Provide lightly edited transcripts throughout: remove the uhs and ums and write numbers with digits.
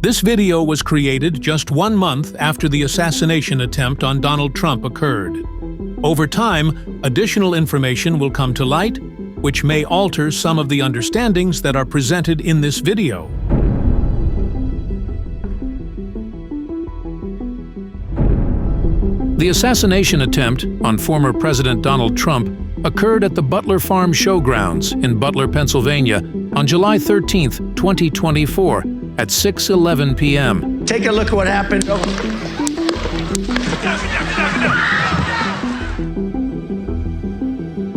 This video was created just 1 month after the assassination attempt on Donald Trump occurred. Over time, additional information will come to light, which may alter some of the understandings that are presented in this video. The assassination attempt on former President Donald Trump occurred at the Butler Farm Showgrounds in Butler, Pennsylvania on July 13, 2024 at 6:11 p.m. Take a look at what happened.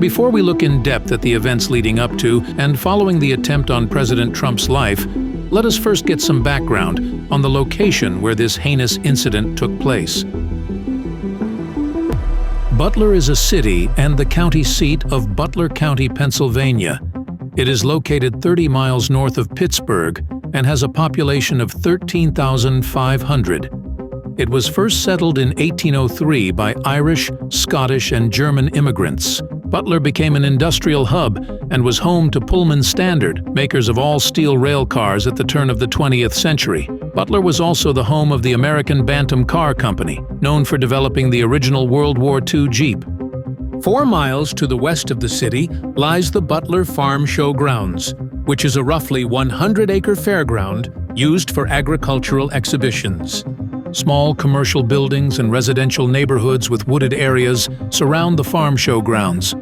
Before we look in depth at the events leading up to and following the attempt on President Trump's life, let us first get some background on the location where this heinous incident took place. Butler is a city and the county seat of Butler County, Pennsylvania. It is located 30 miles north of Pittsburgh and has a population of 13,500. It was first settled in 1803 by Irish, Scottish, and German immigrants. Butler became an industrial hub and was home to Pullman Standard, makers of all-steel rail cars at the turn of the 20th century. Butler was also the home of the American Bantam Car Company, known for developing the original World War II Jeep. 4 miles to the west of the city lies the Butler Farm Showgrounds, which is a roughly 100-acre fairground used for agricultural exhibitions. Small commercial buildings and residential neighborhoods with wooded areas surround the farm showgrounds.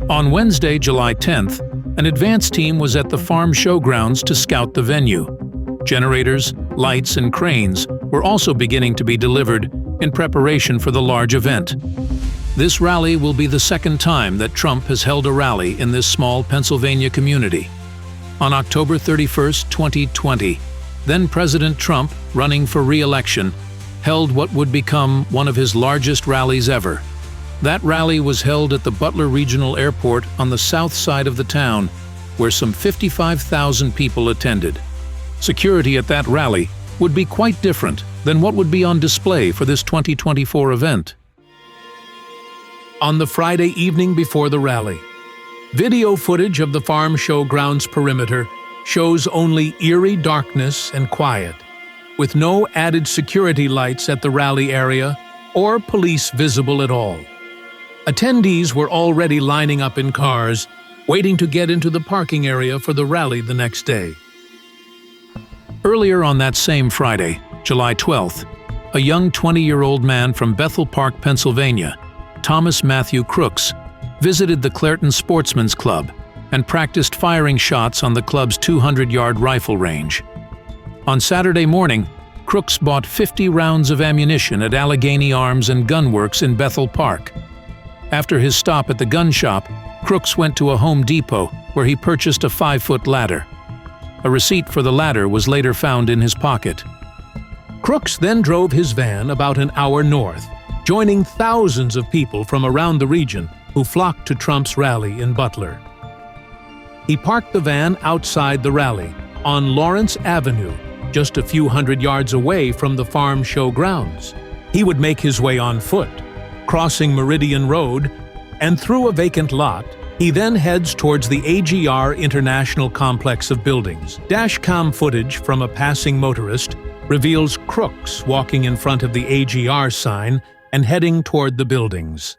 On Wednesday, July 10th, an advance team was at the farm showgrounds to scout the venue. Generators, lights, and cranes were also beginning to be delivered in preparation for the large event. This rally will be the second time that Trump has held a rally in this small Pennsylvania community. On October 31, 2020, then President Trump, running for re-election, held what would become one of his largest rallies ever. That rally was held at the Butler Regional Airport on the south side of the town, where some 55,000 people attended. Security at that rally would be quite different than what would be on display for this 2024 event. On the Friday evening before the rally, video footage of the farm showgrounds perimeter shows only eerie darkness and quiet, with no added security lights at the rally area or police visible at all. Attendees were already lining up in cars, waiting to get into the parking area for the rally the next day. Earlier on that same Friday, July 12th, a young 20-year-old man from Bethel Park, Pennsylvania, Thomas Matthew Crooks, visited the Clairton Sportsman's Club and practiced firing shots on the club's 200-yard rifle range. On Saturday morning, Crooks bought 50 rounds of ammunition at Allegheny Arms and Gun Works in Bethel Park. After his stop at the gun shop, Crooks went to a Home Depot where he purchased a 5-foot ladder. A receipt for the ladder was later found in his pocket. Crooks then drove his van about an hour north, joining thousands of people from around the region who flocked to Trump's rally in Butler. He parked the van outside the rally, on Lawrence Avenue, just a few hundred yards away from the farm show grounds. He would make his way on foot, crossing Meridian Road, and through a vacant lot. He then heads towards the AGR International Complex of buildings. Dashcam footage from a passing motorist reveals Crooks walking in front of the AGR sign and heading toward the buildings.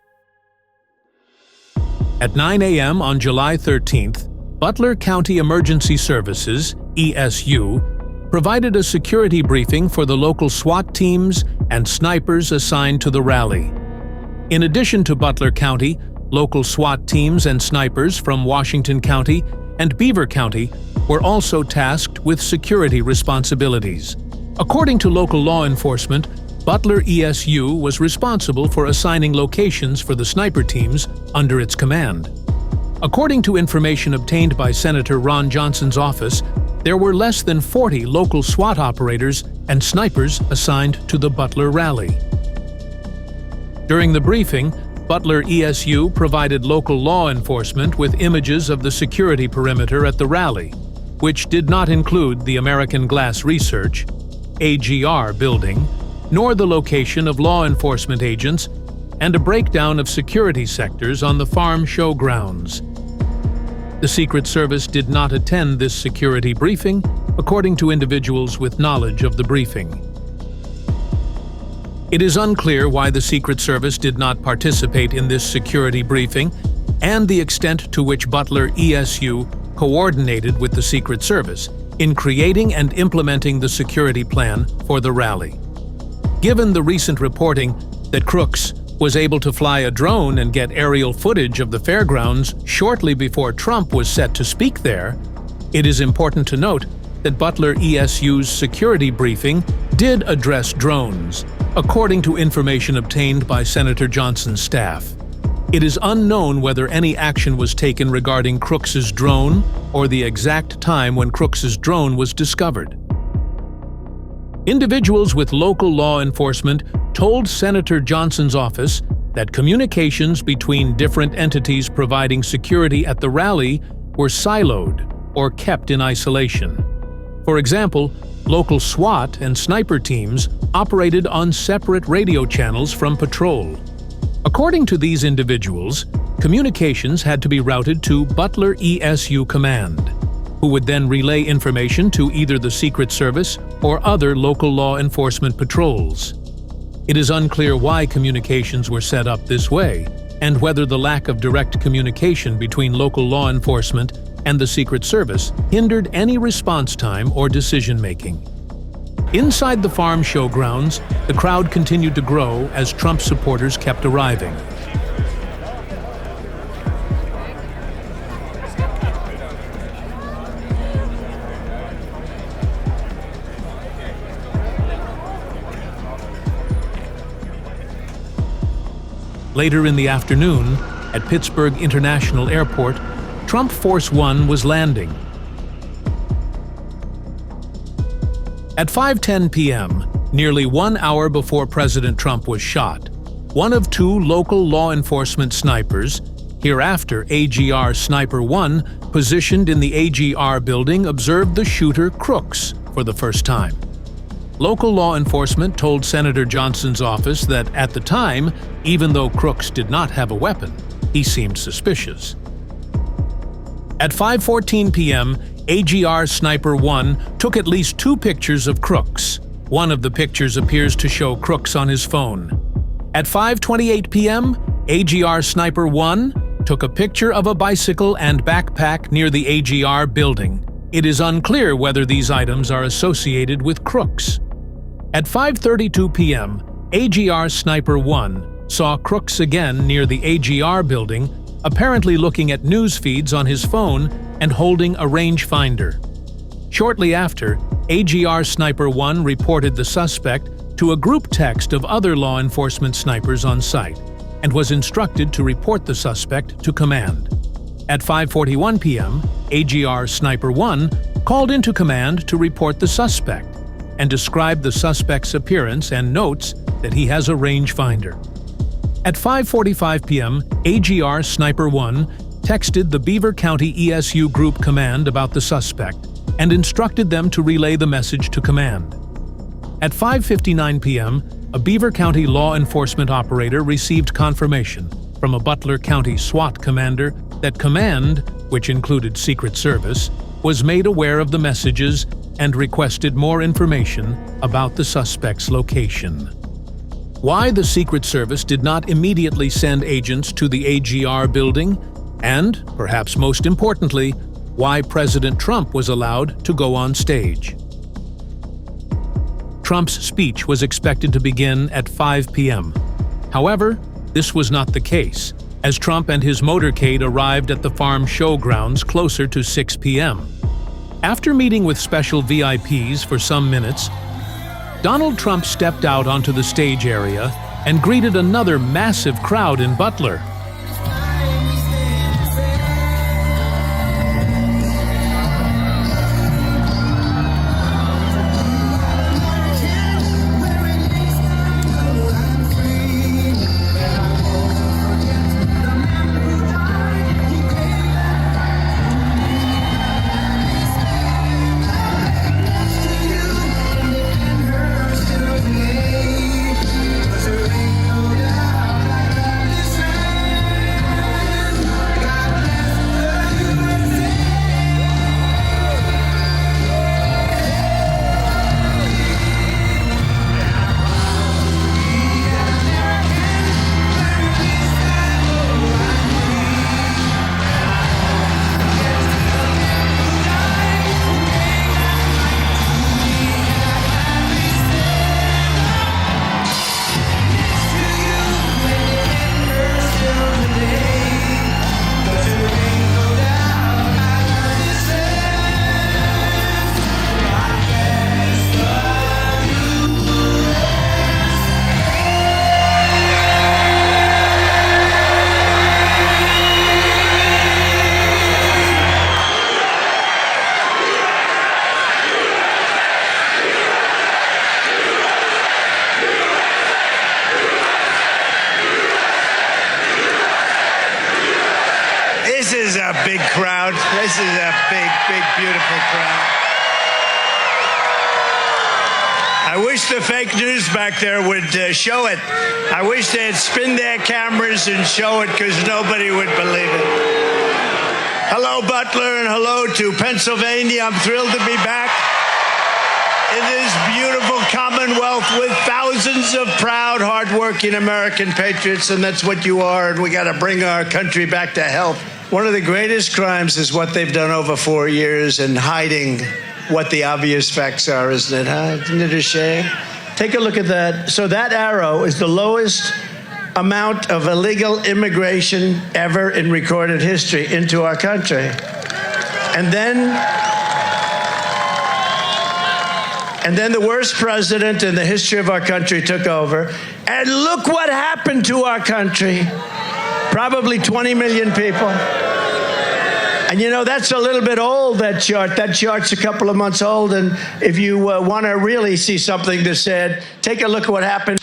At 9 a.m. on July 13th, Butler County Emergency Services, ESU, provided a security briefing for the local SWAT teams and snipers assigned to the rally. In addition to Butler County, local SWAT teams and snipers from Washington County and Beaver County were also tasked with security responsibilities. According to local law enforcement, Butler ESU was responsible for assigning locations for the sniper teams under its command. According to information obtained by Senator Ron Johnson's office, there were less than 40 local SWAT operators and snipers assigned to the Butler rally. During the briefing, Butler ESU provided local law enforcement with images of the security perimeter at the rally, which did not include the American Glass Research, AGR building, nor the location of law enforcement agents, and a breakdown of security sectors on the farm show grounds. The Secret Service did not attend this security briefing according to individuals with knowledge of the briefing. It is unclear why the Secret Service did not participate in this security briefing and the extent to which Butler ESU coordinated with the Secret Service in creating and implementing the security plan for the rally. Given the recent reporting that Crooks was able to fly a drone and get aerial footage of the fairgrounds shortly before Trump was set to speak there, it is important to note that Butler ESU's security briefing did address drones, according to information obtained by Senator Johnson's staff. It is unknown whether any action was taken regarding Crooks's drone or the exact time when Crooks's drone was discovered. Individuals with local law enforcement told Senator Johnson's office that communications between different entities providing security at the rally were siloed or kept in isolation. For example, local SWAT and sniper teams operated on separate radio channels from patrol. According to these individuals, communications had to be routed to Butler ESU Command, who would then relay information to either the Secret Service or other local law enforcement patrols. It is unclear why communications were set up this way, and whether the lack of direct communication between local law enforcement and the Secret Service hindered any response time or decision-making. Inside the farm showgrounds, the crowd continued to grow as Trump supporters kept arriving. Later in the afternoon, at Pittsburgh International Airport, Trump Force One was landing. At 5:10 p.m., nearly 1 hour before President Trump was shot, one of two local law enforcement snipers, hereafter AGR Sniper 1, positioned in the AGR building, observed the shooter Crooks for the first time. Local law enforcement told Senator Johnson's office that at the time, even though Crooks did not have a weapon, he seemed suspicious. At 5:14 p.m., AGR Sniper 1 took at least 2 pictures of Crooks. One of the pictures appears to show Crooks on his phone. At 5:28 p.m., AGR Sniper 1 took a picture of a bicycle and backpack near the AGR building. It is unclear whether these items are associated with Crooks. At 5:32 p.m., AGR Sniper 1 saw Crooks again near the AGR building, apparently looking at news feeds on his phone and holding a rangefinder. Shortly after, AGR Sniper 1 reported the suspect to a group text of other law enforcement snipers on site and was instructed to report the suspect to command. At 5:41 p.m., AGR Sniper 1 called into command to report the suspect and described the suspect's appearance and notes that he has a rangefinder. At 5:45 p.m., AGR Sniper 1 texted the Beaver County ESU Group Command about the suspect and instructed them to relay the message to command. At 5:59 p.m., a Beaver County law enforcement operator received confirmation from a Butler County SWAT commander that command, which included Secret Service, was made aware of the messages and requested more information about the suspect's location. Why the Secret Service did not immediately send agents to the AGR building, and, perhaps most importantly, why President Trump was allowed to go on stage. Trump's speech was expected to begin at 5 p.m. However, this was not the case, as Trump and his motorcade arrived at the farm showgrounds closer to 6 p.m. After meeting with special VIPs for some minutes, Donald Trump stepped out onto the stage area and greeted another massive crowd in Butler. big crowd. This is a big, big, beautiful crowd. I wish the fake news back there would show it. I wish they'd spin their cameras and show it, because nobody would believe it. Hello, Butler, and hello to Pennsylvania. I'm thrilled to be back in this beautiful Commonwealth with thousands of proud, hardworking American patriots, and that's what you are, and we got to bring our country back to health. One of the greatest crimes is what they've done over 4 years in hiding what the obvious facts are, isn't it, huh? Isn't it a shame? Take a look at that. So that arrow is the lowest amount of illegal immigration ever in recorded history into our country. And then the worst president in the history of our country took over. And look what happened to our country. Probably 20 million people. And you know, that's a little bit old, that chart. That chart's a couple of months old. And if you want to really see something that's said, take a look at what happened.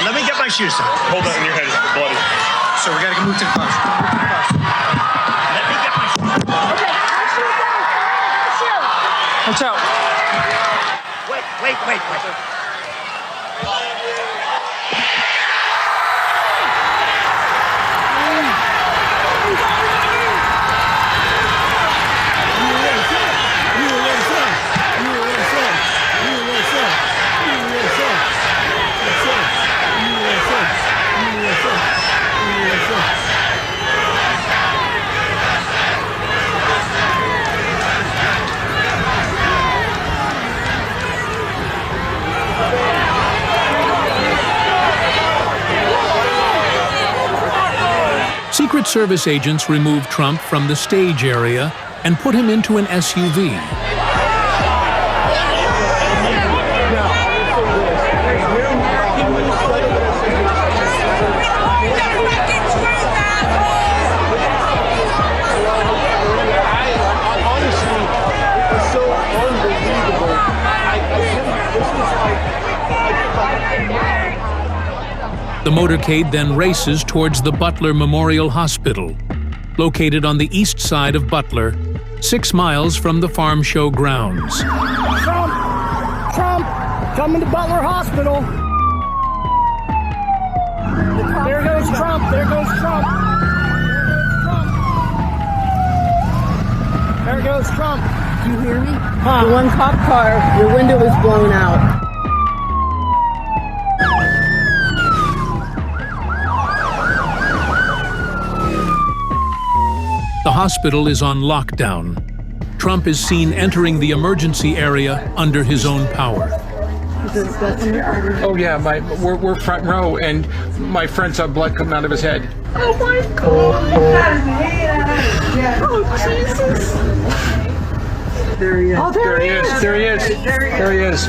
Let me get my shoes on. Hold on, your head is bloody. So we gotta move to the bus. Let me get my shoes on. Okay, Watch out. Wait. Secret Service agents removed Trump from the stage area and put him into an SUV. The motorcade then races towards the Butler Memorial Hospital, located on the east side of Butler, 6 miles from the farm show grounds. Trump, coming to Butler Hospital. There goes Trump. There goes Trump. Do you hear me? Huh? The one cop car, your window is blown out. The hospital is on lockdown. Trump is seen entering the emergency area under his own power. Oh yeah, we're front row, and my friend saw blood coming out of his head. Oh my God! Oh Jesus! There he is. Oh, there he is. There he is. There he is.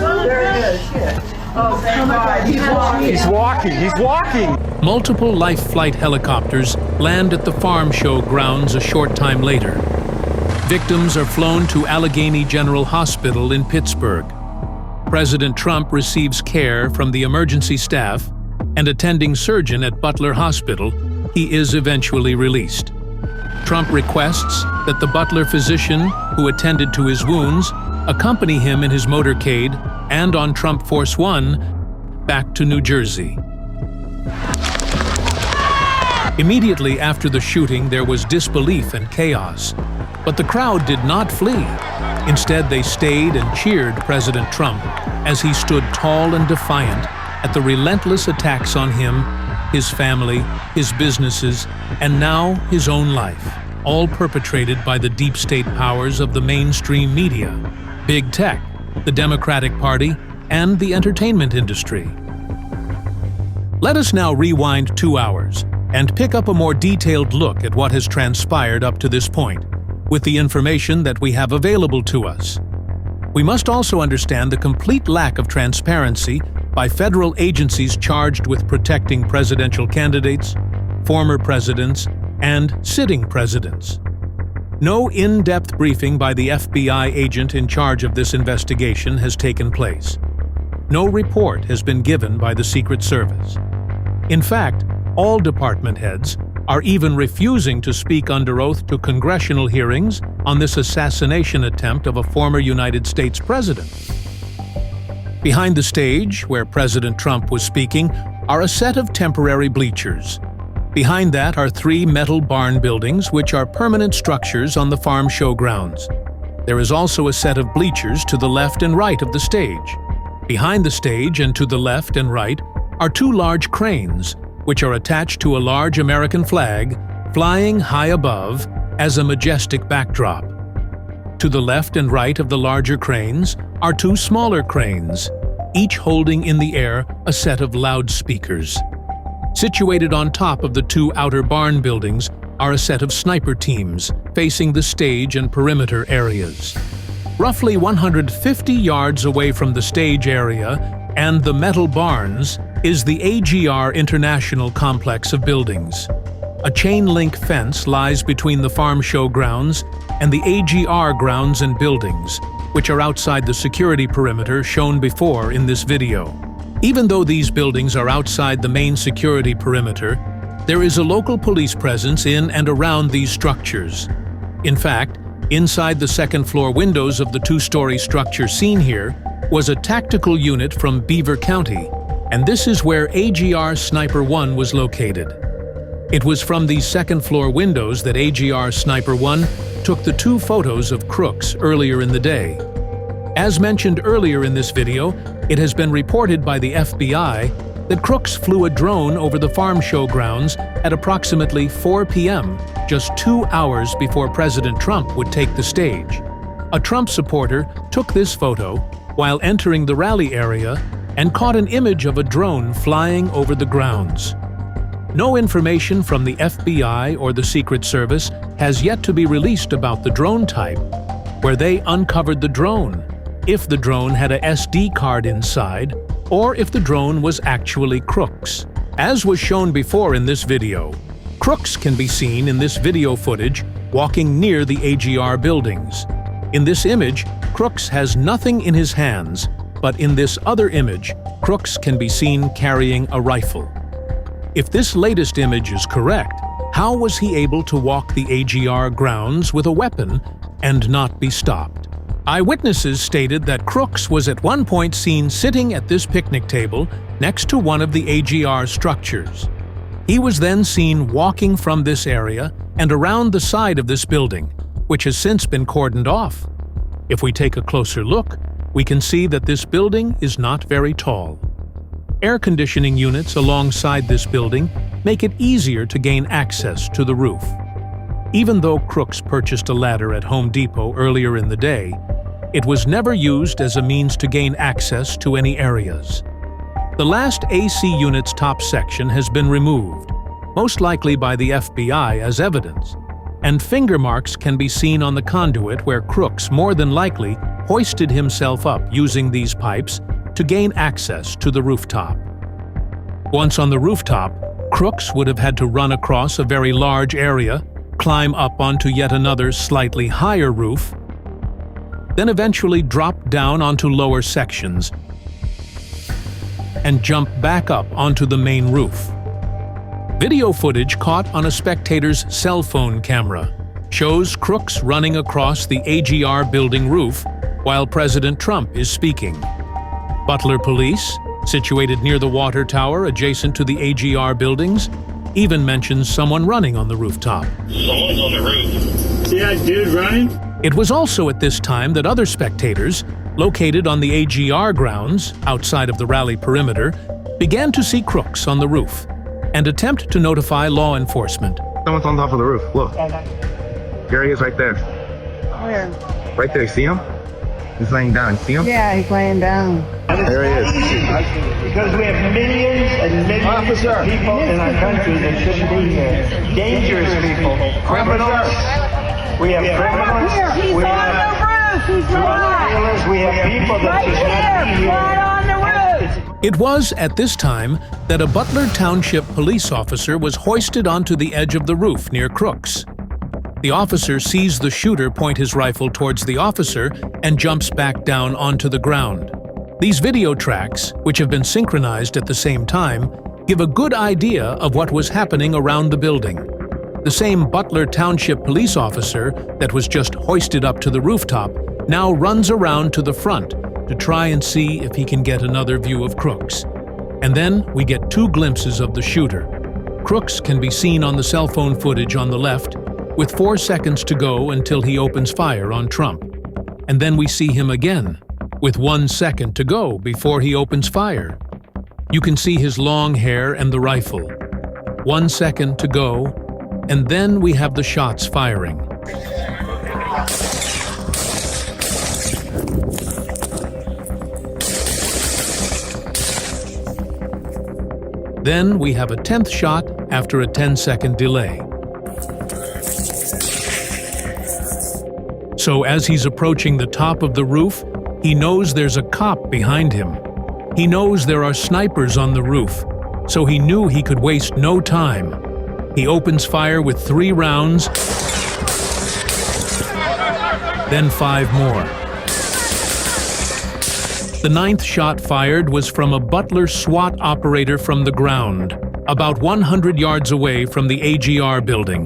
Oh, thank God! He's walking. He's walking. Multiple life flight helicopters land at the farm show grounds a short time later. Victims are flown to Allegheny General Hospital in Pittsburgh. President Trump receives care from the emergency staff and attending surgeon at Butler Hospital. He is eventually released. Trump requests that the Butler physician who attended to his wounds accompany him in his motorcade and on Trump Force One back to New Jersey. Immediately after the shooting, there was disbelief and chaos. But the crowd did not flee. Instead, they stayed and cheered President Trump as he stood tall and defiant at the relentless attacks on him, his family, his businesses, and now his own life, all perpetrated by the deep state powers of the mainstream media, big tech, the Democratic Party, and the entertainment industry. Let us now rewind 2 hours and pick up a more detailed look at what has transpired up to this point, with the information that we have available to us. We must also understand the complete lack of transparency by federal agencies charged with protecting presidential candidates, former presidents, and sitting presidents. No in-depth briefing by the FBI agent in charge of this investigation has taken place. No report has been given by the Secret Service. In fact, all department heads are even refusing to speak under oath to congressional hearings on this assassination attempt of a former United States president. Behind the stage, where President Trump was speaking, are a set of temporary bleachers. Behind that are 3 metal barn buildings, which are permanent structures on the farm show grounds. There is also a set of bleachers to the left and right of the stage. Behind the stage and to the left and right are 2 large cranes, which are attached to a large American flag flying high above as a majestic backdrop. To the left and right of the larger cranes are 2 smaller cranes, each holding in the air a set of loudspeakers. Situated on top of the 2 outer barn buildings are a set of sniper teams facing the stage and perimeter areas. Roughly 150 yards away from the stage area and the metal barns is the AGR International complex of buildings. A chain-link fence lies between the farm show grounds and the AGR grounds and buildings, which are outside the security perimeter shown before in this video. Even though these buildings are outside the main security perimeter, there is a local police presence in and around these structures. In fact, inside the second-floor windows of the 2-story structure seen here was a tactical unit from Beaver County, and this is where AGR Sniper 1 was located. It was from these second-floor windows that AGR Sniper 1 took the 2 photos of crooks earlier in the day. As mentioned earlier in this video, it has been reported by the FBI that crooks flew a drone over the farm show grounds at approximately 4 p.m., just 2 hours before President Trump would take the stage. A Trump supporter took this photo while entering the rally area and caught an image of a drone flying over the grounds. No information from the FBI or the Secret Service has yet to be released about the drone type, where they uncovered the drone, if the drone had a SD card inside, or if the drone was actually crooks. As was shown before in this video, crooks can be seen in this video footage walking near the AGR buildings. In this image, Crooks has nothing in his hands, but in this other image, Crooks can be seen carrying a rifle. If this latest image is correct, how was he able to walk the AGR grounds with a weapon and not be stopped? Eyewitnesses stated that Crooks was at one point seen sitting at this picnic table next to one of the AGR structures. He was then seen walking from this area and around the side of this building, which has since been cordoned off. If we take a closer look, we can see that this building is not very tall. Air conditioning units alongside this building make it easier to gain access to the roof. Even though Crooks purchased a ladder at Home Depot earlier in the day, it was never used as a means to gain access to any areas. The last AC unit's top section has been removed, most likely by the FBI as evidence, and finger marks can be seen on the conduit where Crooks more than likely hoisted himself up using these pipes to gain access to the rooftop. Once on the rooftop, Crooks would have had to run across a very large area, climb up onto yet another slightly higher roof, then eventually drop down onto lower sections and jump back up onto the main roof. Video footage caught on a spectator's cell phone camera shows Crooks running across the AGR building roof while President Trump is speaking. Butler Police, situated near the water tower adjacent to the AGR buildings, even mentions someone running on the rooftop. Someone's on the roof. See that dude running? It was also at this time that other spectators, located on the AGR grounds outside of the rally perimeter, began to see crooks on the roof and attempt to notify law enforcement. Someone's on top of the roof. Look. There he is right there. Where? Right there. See him? He's laying down. See him? Yeah, he's laying down. There he is. Because we have millions and millions of people in our country that shouldn't be here. Dangerous people, criminals. We have criminals. He's We on have the roof. He's drug right dealers. We have people that should not be here. Right here. on the roof. It was at this time that a Butler Township police officer was hoisted onto the edge of the roof near Crooks. The officer sees the shooter point his rifle towards the officer and jumps back down onto the ground. These video tracks, which have been synchronized at the same time, give a good idea of what was happening around the building. The same Butler Township police officer that was just hoisted up to the rooftop now runs around to the front to try and see if he can get another view of Crooks. And then we get 2 glimpses of the shooter. Crooks can be seen on the cell phone footage on the left, with 4 seconds to go until he opens fire on Trump. And then we see him again, with 1 second to go before he opens fire. You can see his long hair and the rifle. 1 second to go, and then we have the shots firing. Then we have a 10th shot after a 10-second delay. So as he's approaching the top of the roof, he knows there's a cop behind him. He knows there are snipers on the roof, so he knew he could waste no time. He opens fire with 3 rounds, then 5 more. The 9th shot fired was from a Butler SWAT operator from the ground, about 100 yards away from the AGR building.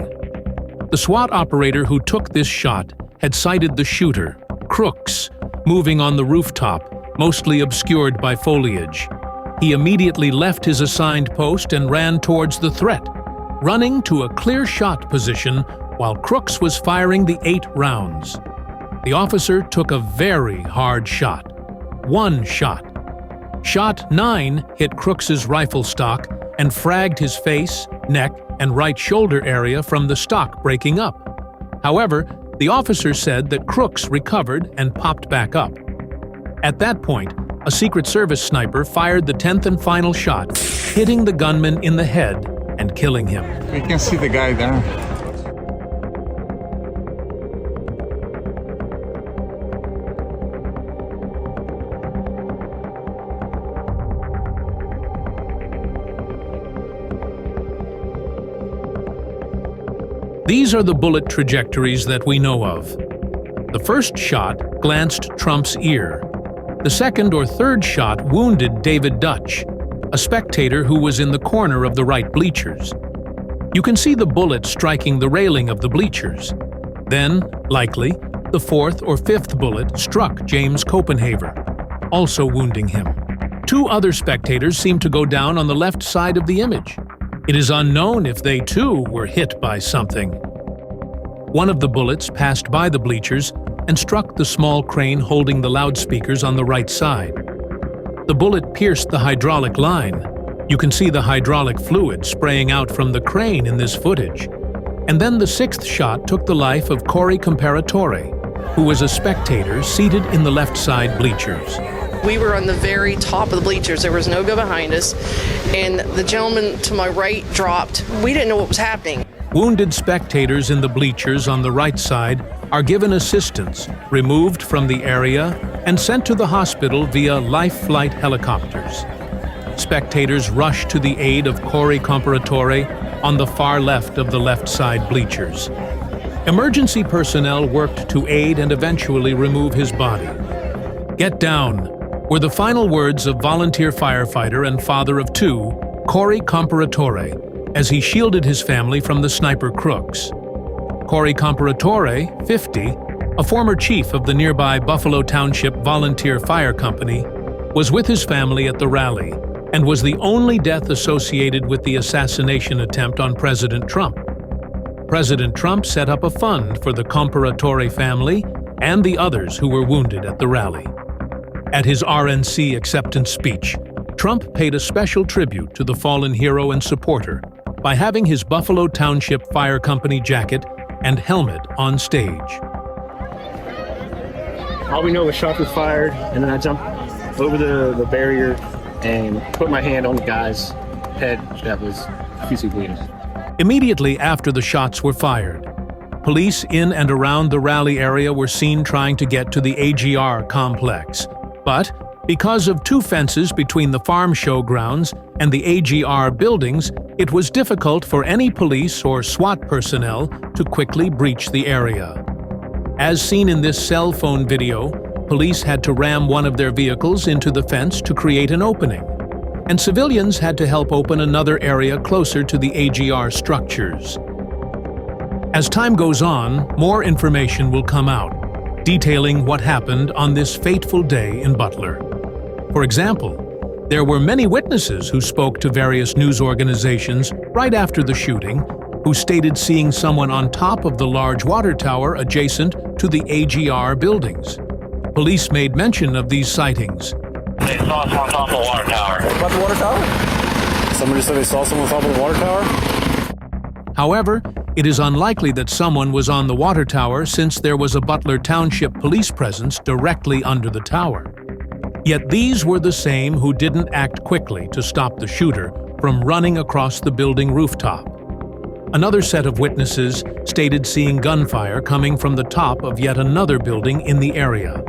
The SWAT operator who took this shot had sighted the shooter, Crooks, moving on the rooftop, mostly obscured by foliage. He immediately left his assigned post and ran towards the threat, running to a clear shot position while Crooks was firing the 8 rounds. The officer took a very hard shot. 1 shot. Shot 9 hit Crooks's rifle stock and fragged his face, neck, and right shoulder area from the stock breaking up. However, the officer said that Crooks recovered and popped back up. At that point, a Secret Service sniper fired the 10th and final shot, hitting the gunman in the head and killing him. You can see the guy there. These are the bullet trajectories that we know of. The first shot glanced Trump's ear. The second or third shot wounded David Dutch, a spectator who was in the corner of the right bleachers. You can see the bullet striking the railing of the bleachers. Then, likely, the 4th or 5th bullet struck James Copenhaver, also wounding him. 2 other spectators seem to go down on the left side of the image. It is unknown if they too were hit by something. One of the bullets passed by the bleachers and struck the small crane holding the loudspeakers on the right side. The bullet pierced the hydraulic line. You can see the hydraulic fluid spraying out from the crane in this footage. And then the 6th shot took the life of Corey Comparatore, who was a spectator seated in the left side bleachers. We were on the very top of the bleachers. There was no go behind us, and the gentleman to my right dropped. We didn't know what was happening. Wounded spectators in the bleachers on the right side are given assistance, removed from the area, and sent to the hospital via life flight helicopters. Spectators rush to the aid of Corey Comparatore on the far left of the left side bleachers. Emergency personnel worked to aid and eventually remove his body. "Get down," were the final words of volunteer firefighter and father of 2, Corey Comparatore, as he shielded his family from the sniper Crooks. Corey Comparatore, 50, a former chief of the nearby Buffalo Township Volunteer Fire Company, was with his family at the rally and was the only death associated with the assassination attempt on President Trump. President Trump set up a fund for the Comparatore family and the others who were wounded at the rally. At his RNC acceptance speech, Trump paid a special tribute to the fallen hero and supporter by having his Buffalo Township Fire Company jacket and helmet on stage. All we know was shots was fired, and then I jumped over the barrier and put my hand on the guy's head that was profusely bleeding. Immediately after the shots were fired, police in and around the rally area were seen trying to get to the AGR complex. But because of two fences between the farm show grounds and the AGR buildings, it was difficult for any police or SWAT personnel to quickly breach the area. As seen in this cell phone video, police had to ram one of their vehicles into the fence to create an opening, and civilians had to help open another area closer to the AGR structures. As time goes on, more information will come out, detailing what happened on this fateful day in Butler. For example, there were many witnesses who spoke to various news organizations right after the shooting, who stated seeing someone on top of the large water tower adjacent to the AGR buildings. Police made mention of these sightings. They saw someone on top of the water tower. What about the water tower? Somebody said they saw someone on top of the water tower? However, it is unlikely that someone was on the water tower since there was a Butler Township police presence directly under the tower. Yet these were the same who didn't act quickly to stop the shooter from running across the building rooftop. Another set of witnesses stated seeing gunfire coming from the top of yet another building in the area,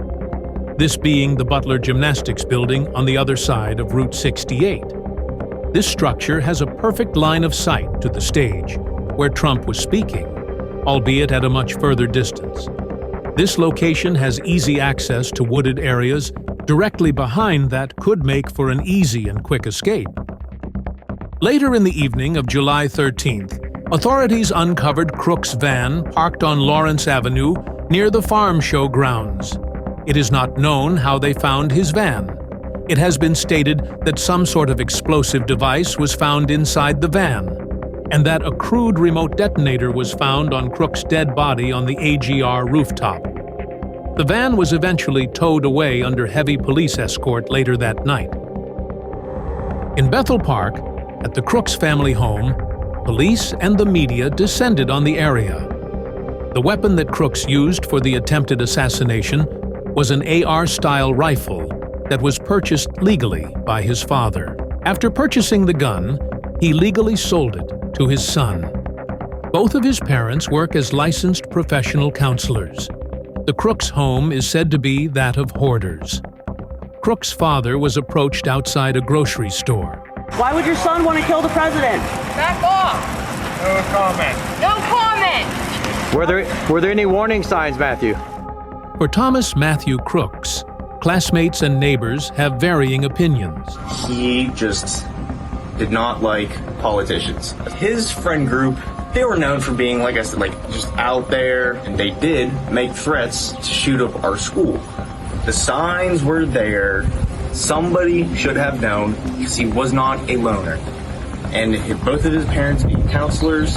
this being the Butler Gymnastics building on the other side of Route 68. This structure has a perfect line of sight to the stage, where Trump was speaking, albeit at a much further distance. This location has easy access to wooded areas directly behind that could make for an easy and quick escape. Later in the evening of July 13th, authorities uncovered Crook's van parked on Lawrence Avenue near the farm show grounds. It is not known how they found his van. It has been stated that some sort of explosive device was found inside the van, and that a crude remote detonator was found on Crook's dead body on the AGR rooftop. The van was eventually towed away under heavy police escort later that night. In Bethel Park, at the Crooks family home, police and the media descended on the area. The weapon that Crooks used for the attempted assassination was an AR-style rifle that was purchased legally by his father. After purchasing the gun, he legally sold it to his son. Both of his parents work as licensed professional counselors. The Crooks home is said to be that of hoarders. Crooks' father was approached outside a grocery store. Why would your son want to kill the president? Back off! No comment. No comment! Were there any warning signs, Matthew? For Thomas Matthew Crooks, classmates and neighbors have varying opinions. He just did not like politicians. His friend group, they were known for being, like I said, just out there, and they did make threats to shoot up our school. The signs were there. Somebody should have known, because he was not a loner. And if both of his parents being counselors,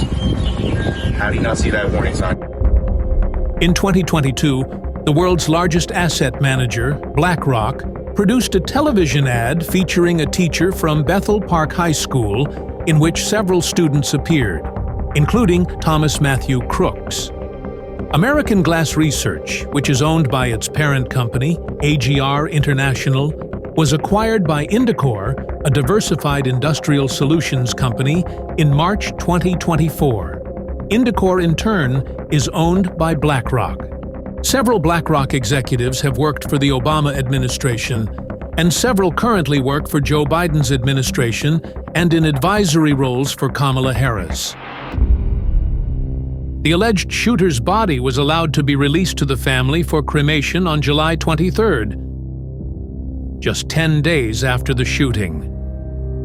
how do you not see that warning sign? In 2022, the world's largest asset manager, BlackRock, produced a television ad featuring a teacher from Bethel Park High School in which several students appeared, including Thomas Matthew Crooks. American Glass Research, which is owned by its parent company, AGR International, was acquired by Indicor, a diversified industrial solutions company, in March 2024. Indicor, in turn, is owned by BlackRock. Several BlackRock executives have worked for the Obama administration, and several currently work for Joe Biden's administration and in advisory roles for Kamala Harris. The alleged shooter's body was allowed to be released to the family for cremation on July 23rd, just 10 days after the shooting.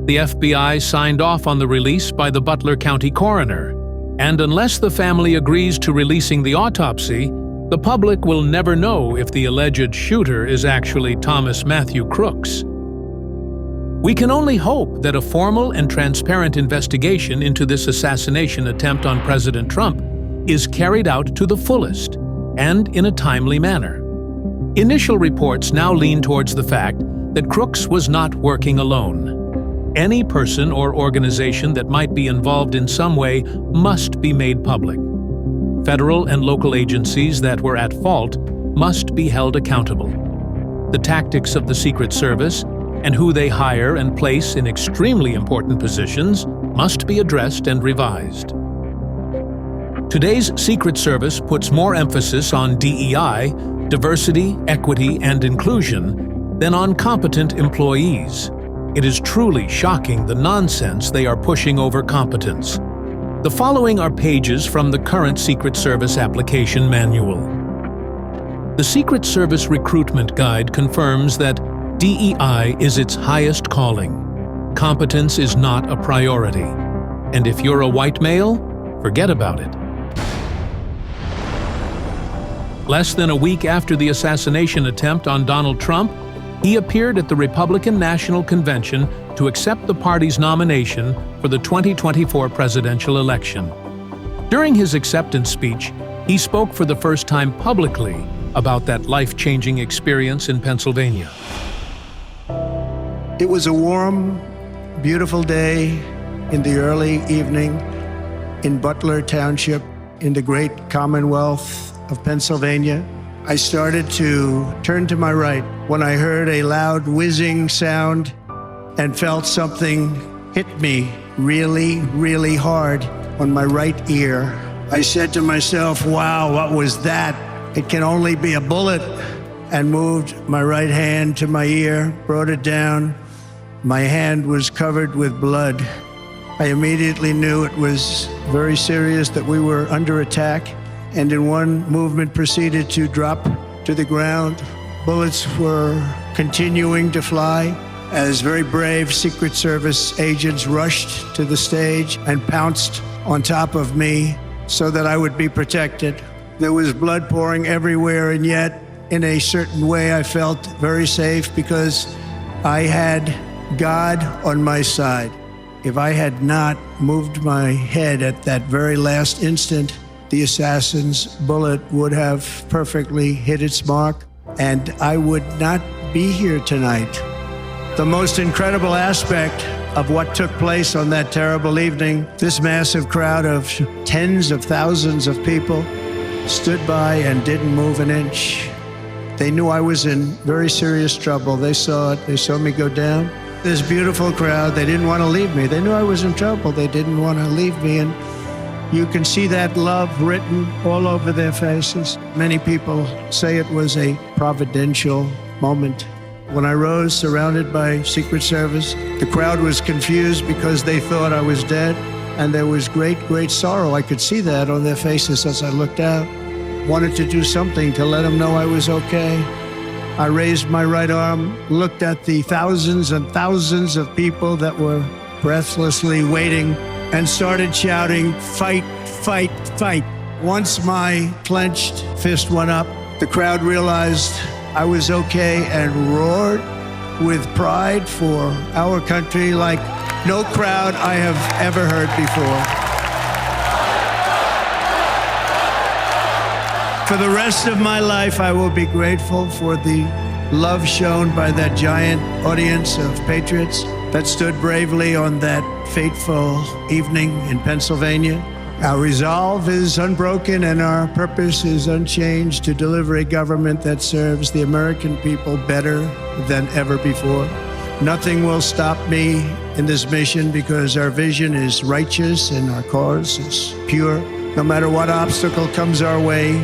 The FBI signed off on the release by the Butler County coroner, and unless the family agrees to releasing the autopsy, the public will never know if the alleged shooter is actually Thomas Matthew Crooks. We can only hope that a formal and transparent investigation into this assassination attempt on President Trump is carried out to the fullest and in a timely manner. Initial reports now lean towards the fact that Crooks was not working alone. Any person or organization that might be involved in some way must be made public. Federal and local agencies that were at fault must be held accountable. The tactics of the Secret Service and who they hire and place in extremely important positions must be addressed and revised. Today's Secret Service puts more emphasis on DEI, diversity, equity, and inclusion, than on competent employees. It is truly shocking the nonsense they are pushing over competence. The following are pages from the current Secret Service application manual. The Secret Service Recruitment Guide confirms that DEI is its highest calling. Competence is not a priority. And if you're a white male, forget about it. Less than a week after the assassination attempt on Donald Trump, he appeared at the Republican National Convention to accept the party's nomination for the 2024 presidential election. During his acceptance speech, he spoke for the first time publicly about that life-changing experience in Pennsylvania. It was a warm, beautiful day in the early evening in Butler Township in the great Commonwealth of Pennsylvania. I started to turn to my right when I heard a loud whizzing sound and felt something hit me really, really hard on my right ear. I said to myself, wow, what was that? It can only be a bullet. And moved my right hand to my ear, brought it down. My hand was covered with blood. I immediately knew it was very serious, that we were under attack, and in one movement proceeded to drop to the ground. Bullets were continuing to fly as very brave Secret Service agents rushed to the stage and pounced on top of me so that I would be protected. There was blood pouring everywhere, and yet, in a certain way, I felt very safe because I had God on my side. If I had not moved my head at that very last instant, the assassin's bullet would have perfectly hit its mark, and I would not be here tonight. The most incredible aspect of what took place on that terrible evening, this massive crowd of tens of thousands of people stood by and didn't move an inch. They knew I was in very serious trouble. They saw it. They saw me go down. This beautiful crowd, they didn't want to leave me. They knew I was in trouble. They didn't want to leave me. And you can see that love written all over their faces. Many people say it was a providential moment. When I rose, surrounded by Secret Service, the crowd was confused because they thought I was dead. And there was great, great sorrow. I could see that on their faces as I looked out. Wanted to do something to let them know I was okay. I raised my right arm, looked at the thousands and thousands of people that were breathlessly waiting, and started shouting, "Fight, fight, fight." Once my clenched fist went up, the crowd realized I was okay and roared with pride for our country like no crowd I have ever heard before. For the rest of my life, I will be grateful for the love shown by that giant audience of patriots that stood bravely on that fateful evening in Pennsylvania. Our resolve is unbroken and our purpose is unchanged to deliver a government that serves the American people better than ever before. Nothing will stop me in this mission because our vision is righteous and our cause is pure. No matter what obstacle comes our way,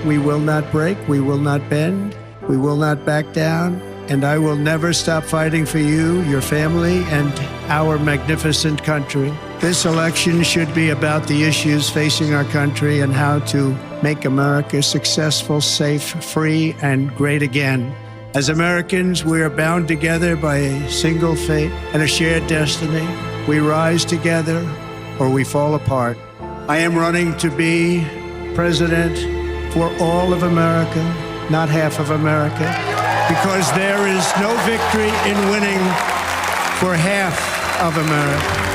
we will not break, we will not bend, we will not back down, and I will never stop fighting for you, your family, and our magnificent country. This election should be about the issues facing our country and how to make America successful, safe, free, and great again. As Americans, we are bound together by a single fate and a shared destiny. We rise together or we fall apart. I am running to be president for all of America, not half of America, because there is no victory in winning for half of America.